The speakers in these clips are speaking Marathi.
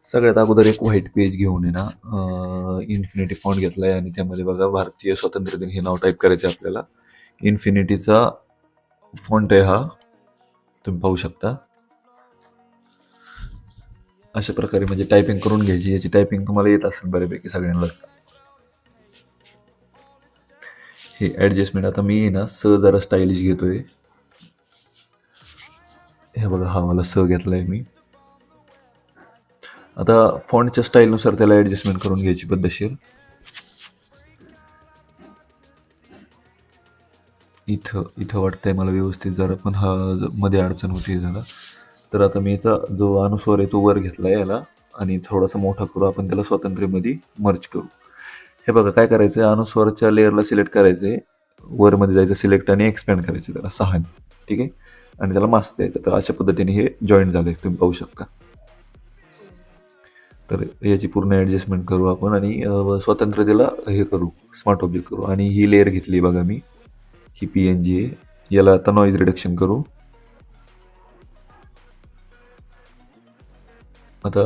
सगळ्यात अगोदर एक व्हाईट पेज घेऊन आहे ना, इन्फिनिटी फॉन्ट घेतलाय आणि त्यामध्ये बघा भारतीय स्वातंत्र्य दिन हे नाव टाईप करायचं आहे आपल्याला. इन्फिनिटीचा फॉन्ट आहे हा, तुम्ही पाहू शकता. अशा प्रकारे म्हणजे टायपिंग करून घ्यायची. याची टायपिंग तुम्हाला येत असेल बऱ्यापैकी सगळ्यांना. हे ॲडजस्टमेंट आता मी ना जरा स्टाईलिश घेतोय. हे बघा, हा मला घेतलाय मी. आता फॉन्टच्या स्टाईलनुसार त्याला ॲडजस्टमेंट करून घ्यायची पद्धतशीर. इथं इथं वाटतंय मला व्यवस्थित जरा, पण हा मध्ये अडचण होती जरा. तर आता मी याचा जो अनुस्वार आहे तो वर घेतला याला आणि थोडासा मोठा करू आपण त्याला स्वातंत्र्यमध्ये मर्ज करू. हे बघा काय करायचं, अनुस्वारच्या लेअरला सिलेक्ट करायचंय, वरमध्ये जायचं सिलेक्ट आणि एक्सपॅन्ड करायचं त्याला 6. ठीक आहे, आणि त्याला मास्क द्यायचा. तर अशा पद्धतीने हे जॉईन झालंय, तुम्ही पाहू शकता. तर याची पूर्ण ॲडजस्टमेंट करू आपण आणि स्वातंत्र्य दिला हे करू, स्मार्ट ऑब्जेक्ट करू. आणि ही लेअर घेतली बघा मी, ही PNG आहे. याला आता नॉईज रिडक्शन करू. आता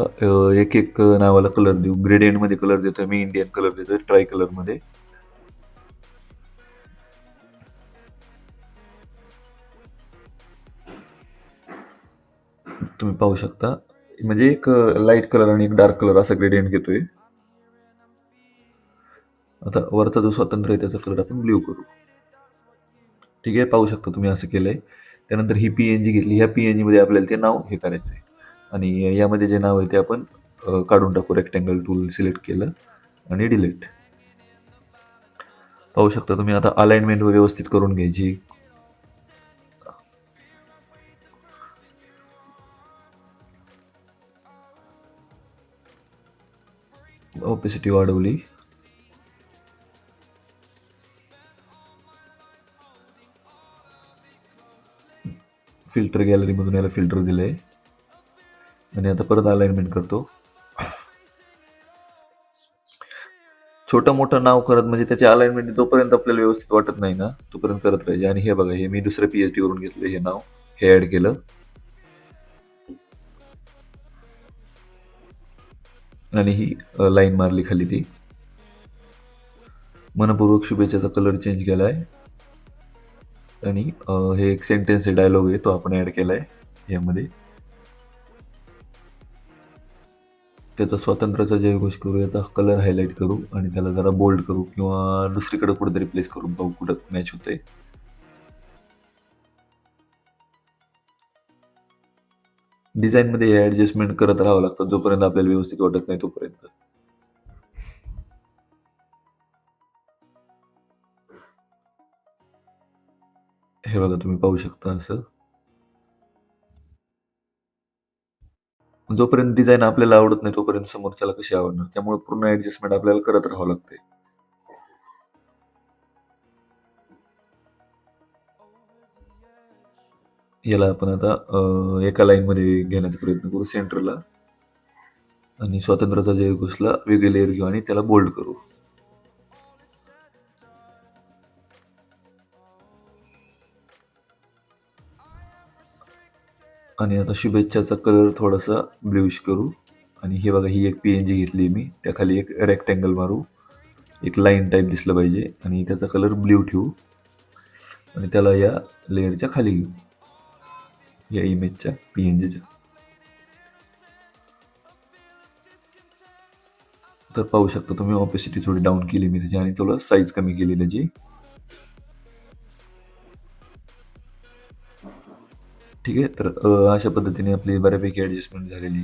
एक एक नावाला कलर देऊ. ग्रेडियंटमध्ये कलर देतोय मी, इंडियन कलर देतोय ट्राय कलरमध्ये. तुम्ही पाहू शकता, म्हणजे एक लाईट कलर आणि एक डार्क कलर असा ग्रेडियंट घेतोय. आता वरचा जो स्वातंत्र्य आहे त्याचा कलर आपण ब्ल्यू करू. ठीक आहे, पाहू शकता तुम्ही असं केलंय. त्यानंतर ही PNG घेतली. ह्या PNG मध्ये आपल्याला ते नाव हे करायचंय आणि यामध्ये जे नाव आहे ते आपण काढून टाकू. रेक्टँगल टूल सिलेक्ट केलं आणि डिलीट. पाहू शकता तुम्ही. आता अलाइनमेंट व्यवस्थित करून घ्यायची. ऑपेसिटी वाढवली. फिल्टर गॅलरीमधून याला फिल्टर दिलंय आणि आता परत अलाइनमेंट करतो. छोटं मोठं नाव करत म्हणजे त्याचे अलाइनमेंट जोपर्यंत आपल्याला व्यवस्थित वाटत नाही ना तोपर्यंत करत राहायचे. आणि हे बघा, हे मी दुसऱ्या PhD वरून घेतलं हे नाव, हे ऍड केलं आणि ही लाईन मारली खाली. ती मनपूर्वक शुभेच्छाचा कलर चेंज केलाय आणि हे एक सेंटेन्स डायलॉग आहे तो आपण ऍड केलाय यामध्ये. त्याचा स्वातंत्र्याचा जयघोष करू, याचा कलर हायलाईट करू आणि त्याला जरा बोल्ड करू किंवा दुसरीकडे कुठेतरी प्लेस करून पाहू कुठं मॅच होतंय. डिझाईनमध्ये हे ॲडजस्टमेंट करत राहावं लागतं जोपर्यंत आपल्याला व्यवस्थित वाटत नाही तोपर्यंत. हे बघा, तुम्ही पाहू शकता असं. जोपर्यंत डिझाईन आपल्याला आवडत नाही तोपर्यंत समोरच्याला कशी आवडणार, त्यामुळे पूर्ण ॲडजस्टमेंट आपल्याला करत राहावं लागते. याला आपण आता एका लाईनमध्ये घेण्याचा प्रयत्न करू सेंटरला आणि स्वातंत्र्याचा जयघोषला वेगळी लेअर घेऊ आणि त्याला बोल्ड करू. आणि आता शुभेच्छाचा कलर थोडासा ब्ल्यूश करू. आणि हे बघा, ही एक PNG घेतली मी, त्याखाली एक रेक्टँगल मारू, एक लाईन टाईप दिसलं पाहिजे आणि त्याचा कलर ब्ल्यू ठेवू आणि त्याला या लेअरच्या खाली घेऊ, या इमेजच्या PNGच्या. तर पाहू शकता तुम्ही, ऑपेसिटी थोडी डाऊन केली मी त्याची आणि थोडं साईज कमी केली त्याची. ठीक आहे, तर अशा पद्धतीने आपली बऱ्यापैकी ॲडजस्टमेंट झालेली.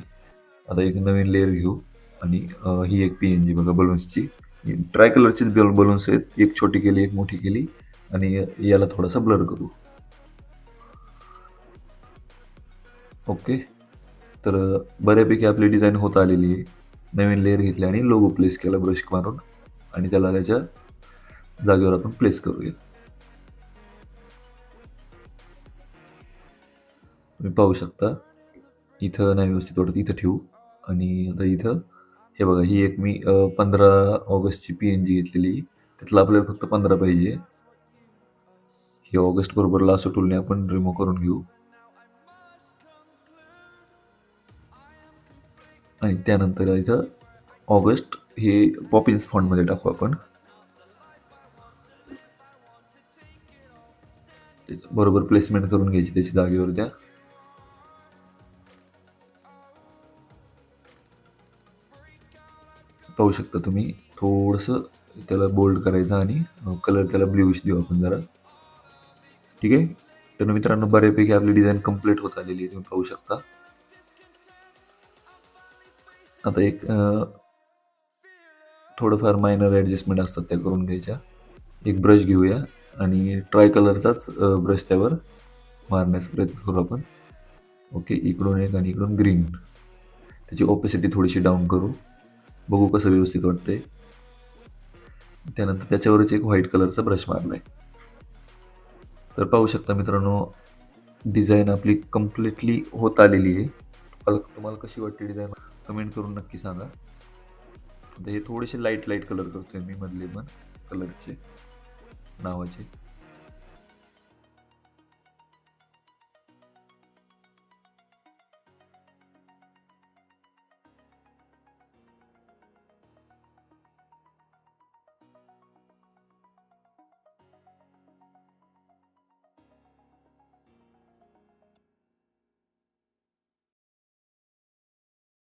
आता एक नवीन लेअर घेऊ आणि ही एक PNG बघा बलून्सची, ट्राय कलरचीच बलून्स आहेत. एक छोटी केली, एक मोठी केली आणि याला थोडासा ब्लर करू. ओके, तर बऱ्यापैकी आपली डिझाईन होत आलेली आहे. नवीन लेअर घेतली आणि लोगो प्लेस केला ब्रश मारून आणि त्याला त्याच्या जागेवर आपण प्लेस करूया. तुम्ही पाहू शकता, इथं नाही व्यवस्थित वाटत, इथं ठेवू. आणि आता इथं हे बघा, ही एक मी 15 ऑगस्टची PNG घेतलेली, त्यातलं आपल्याला फक्त 15 पाहिजे. ही ऑगस्ट बरोबर लासो टूलने आपण रिमूव्ह करून घेऊ. आणि त्यानंतर इथं ऑगस्ट हे पॉपिन्स फॉन्टमध्ये टाकू आपण. बरोबर प्लेसमेंट करून घ्यायची त्याची जागेवर द्या. पाहू शकता तुम्ही थोडंसं त्याला बोल्ड करायचं आणि कलर त्याला ब्ल्यूइश देऊ आपण जरा. ठीक आहे. तर मित्रांनो बऱ्यापैकी आपली डिझाईन कंप्लीट होत आलेली आहे, तुम्ही पाहू शकता. आता एक थोडंफार मायनर ॲडजस्टमेंट असतात त्या करून घ्यायच्या. एक ब्रश घेऊया आणि ट्राय कलरचाच ब्रश त्यावर मारण्याचा प्रयत्न करू आपण. ओके, इकडून एक आणि इकडून ग्रीन. त्याची ऑपेसिटी थोडीशी डाऊन करू, बघू कसं व्यवस्थित वाटतंय. त्यानंतर त्याच्यावरच एक व्हाईट कलरचा ब्रश मारलाय. तर पाहू शकता मित्रांनो डिझाईन आपली कम्प्लिटली होत आलेली आहे. तुम्हाला कशी वाटते डिझाईन कमेंट करून नक्की सांगा. आता हे थोडेसे लाईट कलर करतोय मी मधले पण कलरचे नावाचे.